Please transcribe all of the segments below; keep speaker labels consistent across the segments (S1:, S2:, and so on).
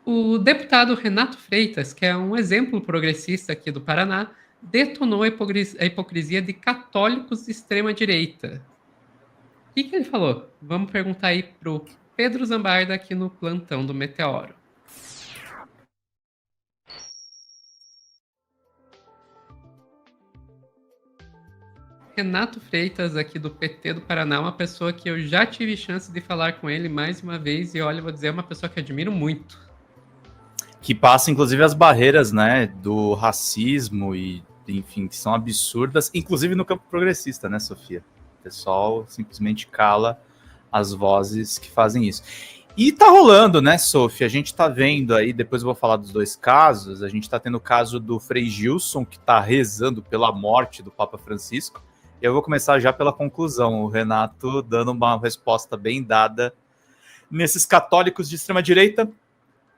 S1: O deputado Renato Freitas, que é um exemplo progressista aqui do Paraná, detonou a hipocrisia de católicos de extrema-direita. O que ele falou? Vamos perguntar aí pro Pedro Zambarda aqui no plantão do Meteoro. Renato Freitas, aqui do PT do Paraná, uma pessoa que eu já tive chance de falar com ele mais uma vez, e olha, vou dizer, é uma pessoa que eu admiro muito.
S2: Que passa, inclusive, as barreiras, né, do racismo e, enfim, que são absurdas, inclusive no campo progressista, né, Sofia? O pessoal simplesmente cala as vozes que fazem isso. E tá rolando, né, Sofia? A gente tá vendo aí, depois eu vou falar dos dois casos, a gente tá tendo o caso do Frei Gilson, que tá rezando pela morte do Papa Francisco, e eu vou começar já pela conclusão, o Renato dando uma resposta bem dada nesses católicos de extrema-direita,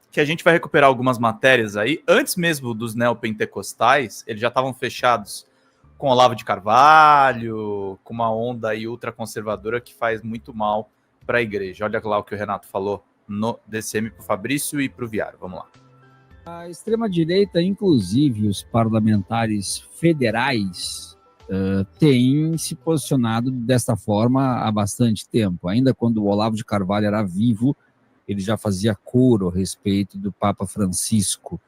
S2: que a gente vai recuperar algumas matérias aí, antes mesmo dos neopentecostais, eles já estavam fechados com Olavo de Carvalho, com uma onda aí ultraconservadora que faz muito mal para a igreja. Olha lá o que o Renato falou no DCM para o Fabrício e para o Viário. Vamos lá.
S3: A extrema-direita, inclusive os parlamentares federais, têm se posicionado desta forma há bastante tempo. Ainda quando o Olavo de Carvalho era vivo, ele já fazia coro a respeito do Papa Francisco.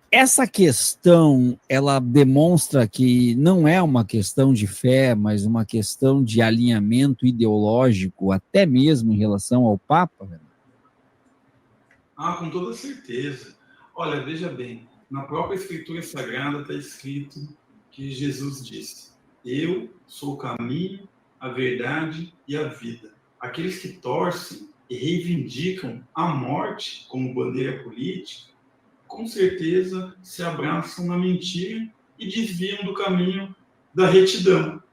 S3: Essa questão, ela demonstra que não é uma questão de fé, mas uma questão de alinhamento ideológico, até mesmo em relação ao Papa?
S4: Com toda certeza. Olha, veja bem, na própria Escritura Sagrada está escrito que Jesus disse: eu sou o caminho, a verdade e a vida. Aqueles que torcem e reivindicam a morte como bandeira política, com certeza se abraçam na mentira e desviam do caminho da retidão.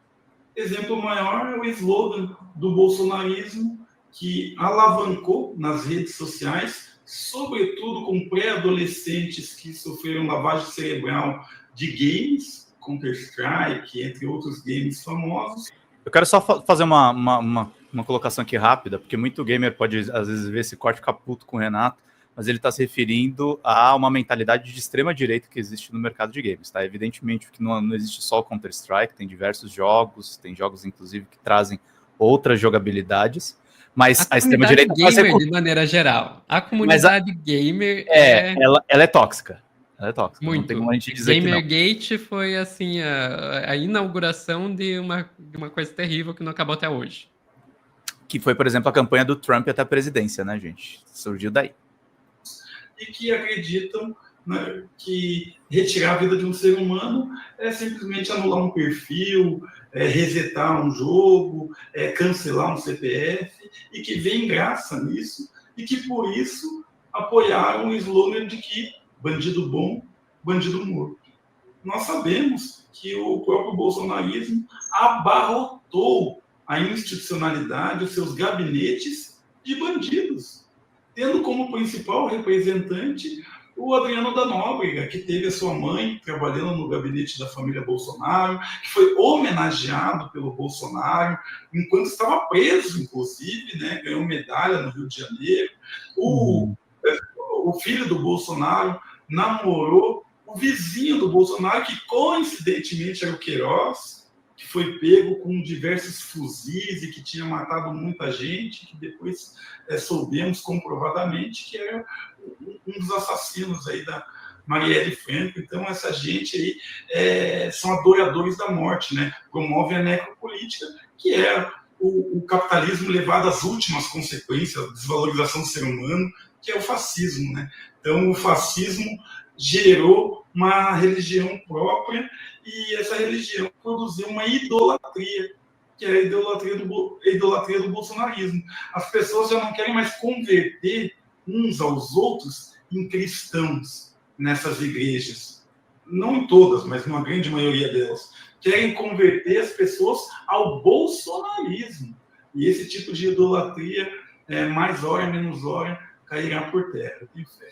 S4: Exemplo maior é o slogan do bolsonarismo, que alavancou nas redes sociais, sobretudo com pré-adolescentes que sofreram lavagem cerebral de games, Counter-Strike, entre outros games famosos.
S2: Eu quero só fazer uma colocação aqui rápida, porque muito gamer pode, às vezes, ver esse corte e ficar puto com o Renato, mas ele está se referindo a uma mentalidade de extrema-direita que existe no mercado de games, tá? Evidentemente que não existe só o Counter-Strike, tem diversos jogos, tem jogos, inclusive, que trazem outras jogabilidades, mas a extrema-direita...
S1: gamer, de maneira geral. A comunidade gamer
S2: ela é tóxica. Ela é tóxica.
S1: Muito.
S2: Não tem como a gente dizer
S1: Gamergate foi, assim, a inauguração de uma coisa terrível que não acabou até hoje.
S2: Que foi, por exemplo, a campanha do Trump até a presidência, né, gente? Surgiu daí.
S4: E que acreditam, né, que retirar a vida de um ser humano é simplesmente anular um perfil, resetar um jogo, cancelar um CPF, e que vem graça nisso, e que por isso apoiaram o slogan de que bandido bom, bandido morto. Nós sabemos que o próprio bolsonarismo abarrotou a institucionalidade, os seus gabinetes de bandidos, tendo como principal representante o Adriano da Nóbrega, que teve a sua mãe trabalhando no gabinete da família Bolsonaro, que foi homenageado pelo Bolsonaro, enquanto estava preso, inclusive, né, ganhou medalha no Rio de Janeiro. O filho do Bolsonaro namorou o vizinho do Bolsonaro, que coincidentemente era o Queiroz, que foi pego com diversos fuzis e que tinha matado muita gente, que depois soubemos comprovadamente que era um dos assassinos aí da Marielle Franco. Então, essa gente aí são adoradores da morte, né? Promovem a necropolítica, que é o capitalismo levado às últimas consequências, a desvalorização do ser humano, que é o fascismo, né? Então, o fascismo gerou uma religião própria e essa religião produziu uma idolatria, que é a idolatria do bolsonarismo. As pessoas já não querem mais converter uns aos outros em cristãos nessas igrejas. Não em todas, mas numa grande maioria delas. Querem converter as pessoas ao bolsonarismo. E esse tipo de idolatria, mais hora, menos hora, cairá por terra. Eu tenho fé.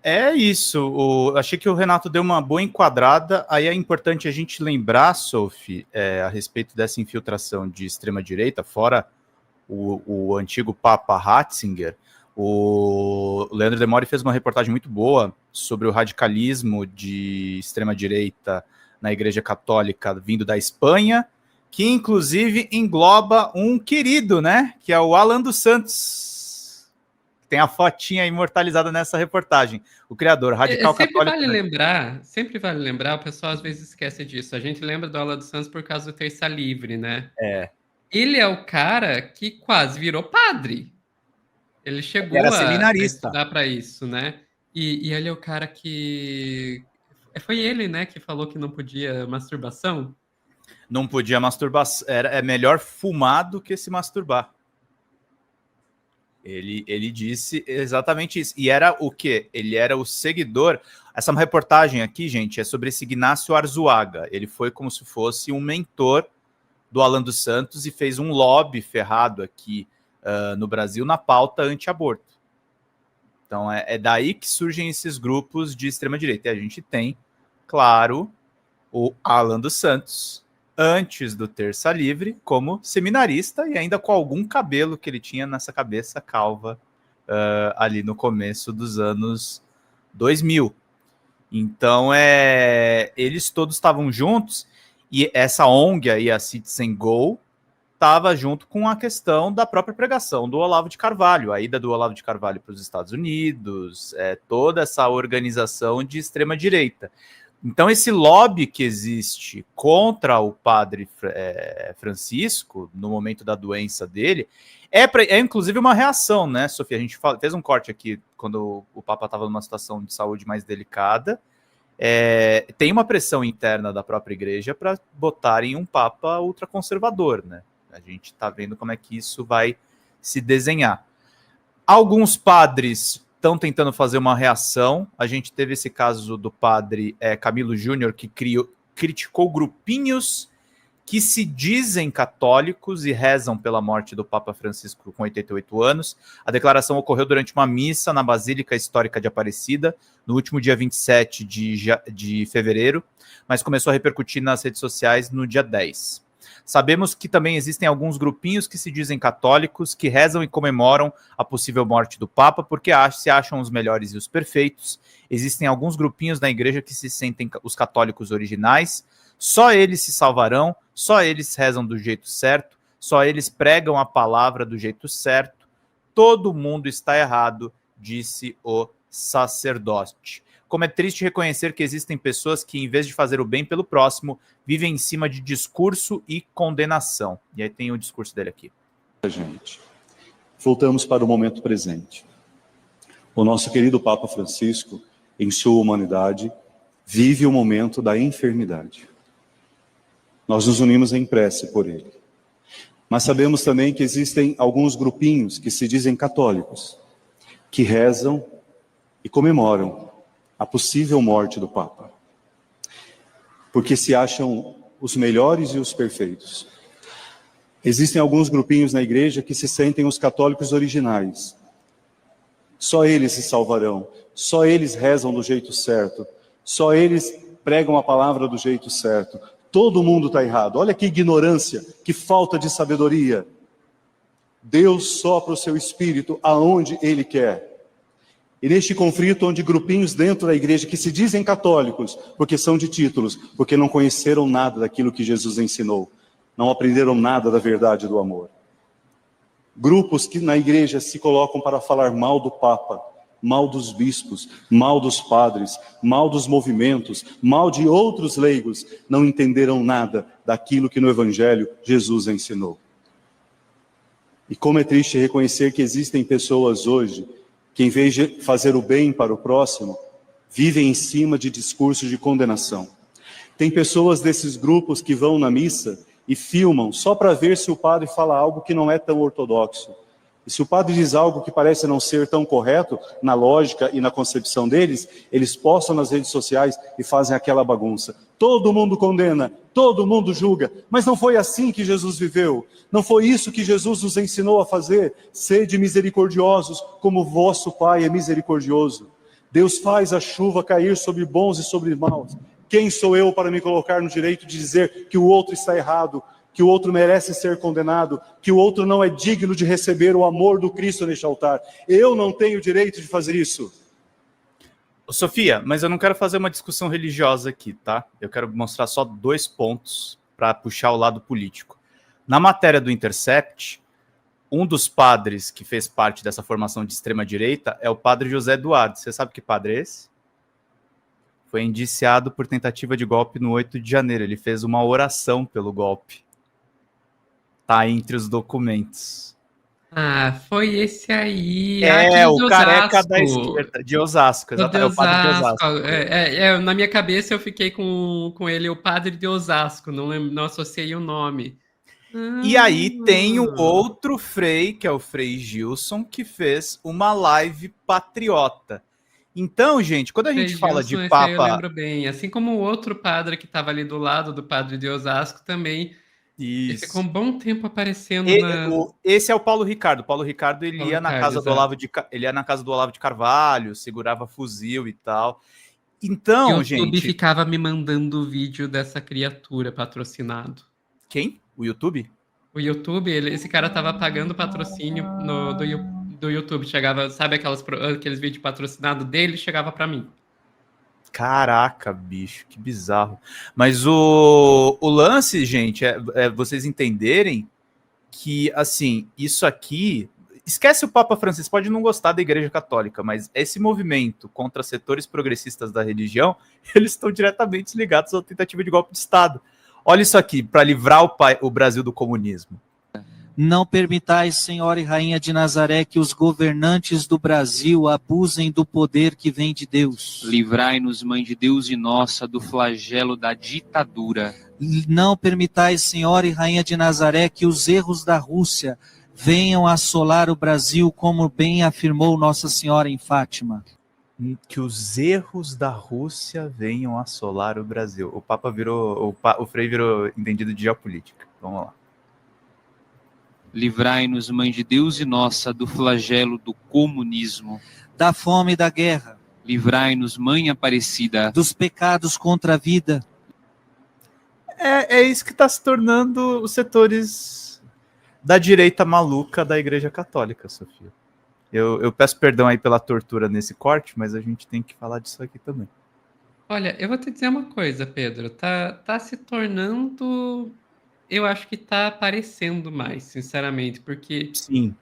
S2: É isso. Achei que o Renato deu uma boa enquadrada. Aí é importante a gente lembrar, Sophie, a respeito dessa infiltração de extrema-direita, fora o antigo Papa Ratzinger. O Leandro Demore fez uma reportagem muito boa sobre o radicalismo de extrema-direita na Igreja Católica vindo da Espanha, que inclusive engloba um querido, né? Que é o Alan dos Santos. Tem a fotinha imortalizada nessa reportagem. O criador radical católico.
S1: Sempre vale lembrar, o pessoal às vezes esquece disso. A gente lembra do Alan dos Santos por causa do Terça Livre, né? Ele é o cara que quase virou padre. Ele chegou
S2: Era
S1: a
S2: seminarista.
S1: estudar para isso, né? E ele é o cara que... Foi ele, né, que falou que não podia masturbação?
S2: Não podia masturbar. É melhor fumar do que se masturbar. Ele disse exatamente isso. E era o quê? Ele era o seguidor... Essa reportagem aqui, gente, é sobre esse Ignácio Arzuaga. Ele foi como se fosse um mentor do Alan dos Santos e fez um lobby ferrado aqui no Brasil na pauta anti-aborto. Então é daí que surgem esses grupos de extrema-direita. E a gente tem, claro, o Alan dos Santos, antes do Terça Livre, como seminarista e ainda com algum cabelo que ele tinha nessa cabeça calva ali no começo dos anos 2000. Então, eles todos estavam juntos e essa ONG aí, a Citizen Go, estava junto com a questão da própria pregação do Olavo de Carvalho, a ida do Olavo de Carvalho para os Estados Unidos, toda essa organização de extrema-direita. Então, esse lobby que existe contra o padre Francisco, no momento da doença dele, é inclusive uma reação, né, Sofia? A gente fez um corte aqui quando o Papa estava numa situação de saúde mais delicada. Tem uma pressão interna da própria igreja para botarem um Papa ultraconservador, né? A gente está vendo como é que isso vai se desenhar. Alguns padres estão tentando fazer uma reação. A gente teve esse caso do padre Camilo Júnior, que criticou grupinhos que se dizem católicos e rezam pela morte do Papa Francisco com 88 anos. A declaração ocorreu durante uma missa na Basílica Histórica de Aparecida, no último dia 27 de fevereiro, mas começou a repercutir nas redes sociais no dia 10. Sabemos que também existem alguns grupinhos que se dizem católicos, que rezam e comemoram a possível morte do Papa, porque se acham os melhores e os perfeitos. Existem alguns grupinhos na igreja que se sentem os católicos originais. Só eles se salvarão, só eles rezam do jeito certo, só eles pregam a palavra do jeito certo. Todo mundo está errado, disse o sacerdote. Como é triste reconhecer que existem pessoas que, em vez de fazer o bem pelo próximo, vivem em cima de discurso e condenação. E aí tem o discurso dele aqui.
S5: Gente, voltamos para o momento presente. O nosso querido Papa Francisco, em sua humanidade, vive o momento da enfermidade. Nós nos unimos em prece por ele. Mas sabemos também que existem alguns grupinhos que se dizem católicos, que rezam e comemoram a possível morte do Papa, porque se acham os melhores e os perfeitos. Existem alguns grupinhos na igreja que se sentem os católicos originais. Só eles se salvarão, só eles rezam do jeito certo, só eles pregam a palavra do jeito certo. Todo mundo está errado. Olha que ignorância, que falta de sabedoria. Deus sopra o seu espírito aonde Ele quer. E neste conflito, onde grupinhos dentro da igreja que se dizem católicos, porque são de títulos, porque não conheceram nada daquilo que Jesus ensinou, não aprenderam nada da verdade do amor. Grupos que na igreja se colocam para falar mal do Papa, mal dos bispos, mal dos padres, mal dos movimentos, mal de outros leigos, não entenderam nada daquilo que no Evangelho Jesus ensinou. E como é triste reconhecer que existem pessoas hoje que, em vez de fazer o bem para o próximo, vivem em cima de discursos de condenação. Tem pessoas desses grupos que vão na missa e filmam só para ver se o padre fala algo que não é tão ortodoxo. E se o padre diz algo que parece não ser tão correto na lógica e na concepção deles, eles postam nas redes sociais e fazem aquela bagunça. Todo mundo condena, todo mundo julga, mas não foi assim que Jesus viveu. Não foi isso que Jesus nos ensinou a fazer. Sede misericordiosos, como vosso Pai é misericordioso. Deus faz a chuva cair sobre bons e sobre maus. Quem sou eu para me colocar no direito de dizer que o outro está errado? que o outro merece ser condenado, que o outro não é digno de receber o amor do Cristo neste altar. Eu não tenho direito de fazer isso.
S2: Sofia, mas eu não quero fazer uma discussão religiosa aqui, tá? Eu quero mostrar só 2 pontos para puxar o lado político. Na matéria do Intercept, um dos padres que fez parte dessa formação de extrema-direita é o padre José Eduardo. Você sabe que padre é esse? Foi indiciado por tentativa de golpe no 8 de janeiro. Ele fez uma oração pelo golpe. Tá entre os documentos.
S1: Ah, foi esse aí.
S2: O careca da esquerda, de Osasco.
S1: Exatamente,
S2: É o padre de Osasco.
S1: Na minha cabeça eu fiquei com ele, o padre de Osasco, não associei o nome.
S2: E aí tem um outro frei, que é o Frei Gilson, que fez uma live patriota. Então, gente, quando a gente fala de Papa...
S1: Eu lembro bem. Assim como o outro padre que estava ali do lado do padre de Osasco também.
S2: Isso.
S1: Ele ficou um bom tempo aparecendo
S2: Esse é o Paulo Ricardo. O Paulo Ricardo, ele ia na casa do Olavo de Carvalho, segurava fuzil e tal. Então, gente...
S1: O YouTube ficava me mandando vídeo dessa criatura patrocinado.
S2: Quem? O YouTube?
S1: O YouTube, esse cara tava pagando patrocínio do YouTube. Chegava, sabe aqueles vídeos patrocinados dele? Chegava para mim.
S2: Caraca, bicho, que bizarro. Mas o lance, gente, é vocês entenderem que, assim, isso aqui... Esquece o Papa Francisco, pode não gostar da Igreja Católica, mas esse movimento contra setores progressistas da religião, eles estão diretamente ligados à tentativa de golpe de Estado. Olha isso aqui, para livrar o Brasil do comunismo.
S6: Não permitais, Senhora e Rainha de Nazaré, que os governantes do Brasil abusem do poder que vem de Deus.
S7: Livrai-nos, Mãe de Deus e nossa, do flagelo da ditadura.
S6: Não permitais, Senhora e Rainha de Nazaré, que os erros da Rússia venham assolar o Brasil, como bem afirmou Nossa Senhora em Fátima.
S2: Que os erros da Rússia venham assolar o Brasil. O Papa o Frei virou entendido de geopolítica. Vamos lá.
S7: Livrai-nos, Mãe de Deus e nossa, do flagelo do comunismo.
S6: Da fome e da guerra.
S7: Livrai-nos, Mãe Aparecida.
S6: Dos pecados contra a vida.
S2: É isso que está se tornando os setores da direita maluca da Igreja Católica, Sofia. Eu peço perdão aí pela tortura nesse corte, mas a gente tem que falar disso aqui também.
S1: Olha, eu vou te dizer uma coisa, Pedro. Tá se tornando... Eu acho que tá aparecendo mais, sinceramente, porque...
S2: Sim.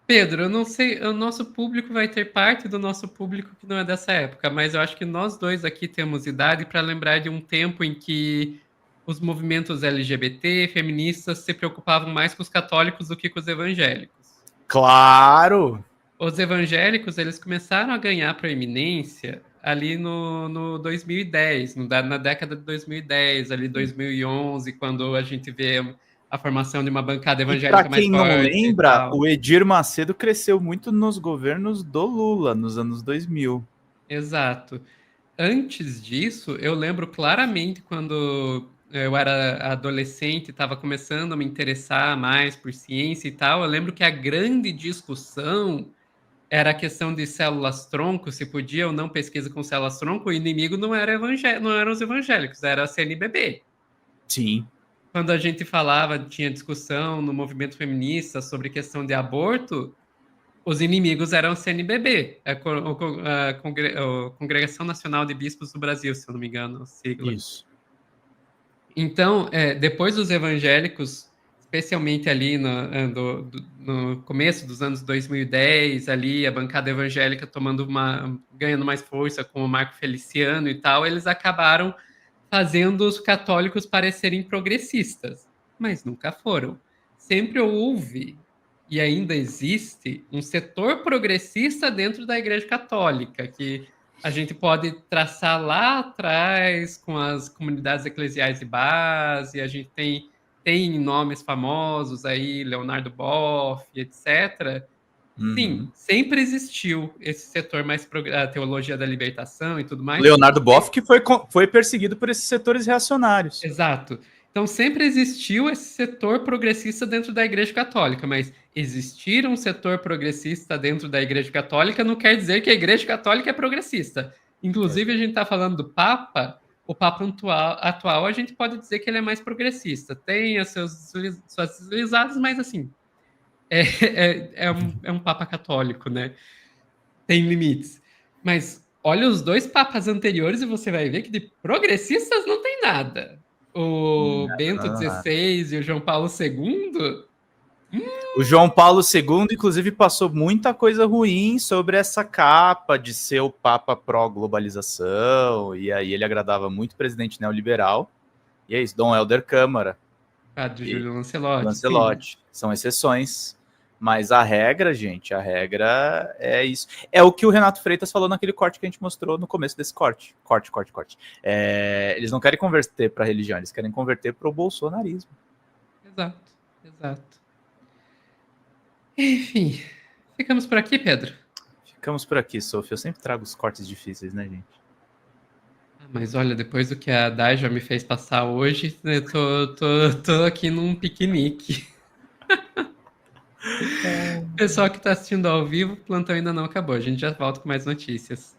S1: Pedro, eu não sei, o nosso público vai ter parte do nosso público que não é dessa época, mas eu acho que nós dois aqui temos idade para lembrar de um tempo em que os movimentos LGBT, feministas, se preocupavam mais com os católicos do que com os evangélicos.
S2: Claro!
S1: Os evangélicos, eles começaram a ganhar proeminência ali no 2010, na década de 2010, ali 2011, quando a gente vê a formação de uma bancada evangélica mais forte.
S2: Para quem não lembra, o Edir Macedo cresceu muito nos governos do Lula, nos anos 2000.
S1: Exato. Antes disso, eu lembro claramente quando eu era adolescente, estava começando a me interessar mais por ciência e tal, eu lembro que a grande discussão era a questão de células-tronco, se podia ou não pesquisa com células-tronco, o inimigo não eram os evangélicos, era a CNBB.
S2: Sim.
S1: Quando a gente falava, tinha discussão no movimento feminista sobre questão de aborto, os inimigos eram a CNBB, a Congregação Nacional de Bispos do Brasil, se eu não me engano, a sigla.
S2: Isso.
S1: Então, depois dos evangélicos, especialmente ali no começo dos anos 2010, ali a bancada evangélica ganhando mais força com o Marco Feliciano e tal, eles acabaram fazendo os católicos parecerem progressistas, mas nunca foram. Sempre houve, e ainda existe, um setor progressista dentro da Igreja Católica, que a gente pode traçar lá atrás com as comunidades eclesiais de base, a gente tem nomes famosos aí, Leonardo Boff, etc. Sim, sempre existiu esse setor mais a teologia da libertação e tudo mais.
S2: Leonardo Boff que foi perseguido por esses setores reacionários.
S1: Exato. Então sempre existiu esse setor progressista dentro da Igreja Católica, mas existir um setor progressista dentro da Igreja Católica não quer dizer que a Igreja Católica é progressista. Inclusive, a gente está falando do Papa, o Papa atual, a gente pode dizer que ele é mais progressista. Tem suas deslizadas, mas assim, é um Papa católico, né? Tem limites. Mas olha os dois papas anteriores e você vai ver que de progressistas não tem nada. O Bento XVI e o João Paulo II.
S2: O João Paulo II, inclusive, passou muita coisa ruim sobre essa capa de ser o Papa pró-globalização, e aí ele agradava muito o presidente neoliberal. E é isso, Dom Helder Câmara.
S1: Padre Júlio Lancelotti.
S2: Lancelotti. São exceções. Mas a regra, gente, a regra é isso. É o que o Renato Freitas falou naquele corte que a gente mostrou no começo desse corte. Corte. Eles não querem converter para a religião, eles querem converter para o bolsonarismo.
S1: Exato. Enfim, ficamos por aqui, Pedro?
S2: Ficamos por aqui, Sofia. Eu sempre trago os cortes difíceis, né, gente?
S1: Mas olha, depois do que a Dai já me fez passar hoje, eu tô aqui num piquenique. Pessoal que está assistindo ao vivo, o plantão ainda não acabou. A gente já volta com mais notícias.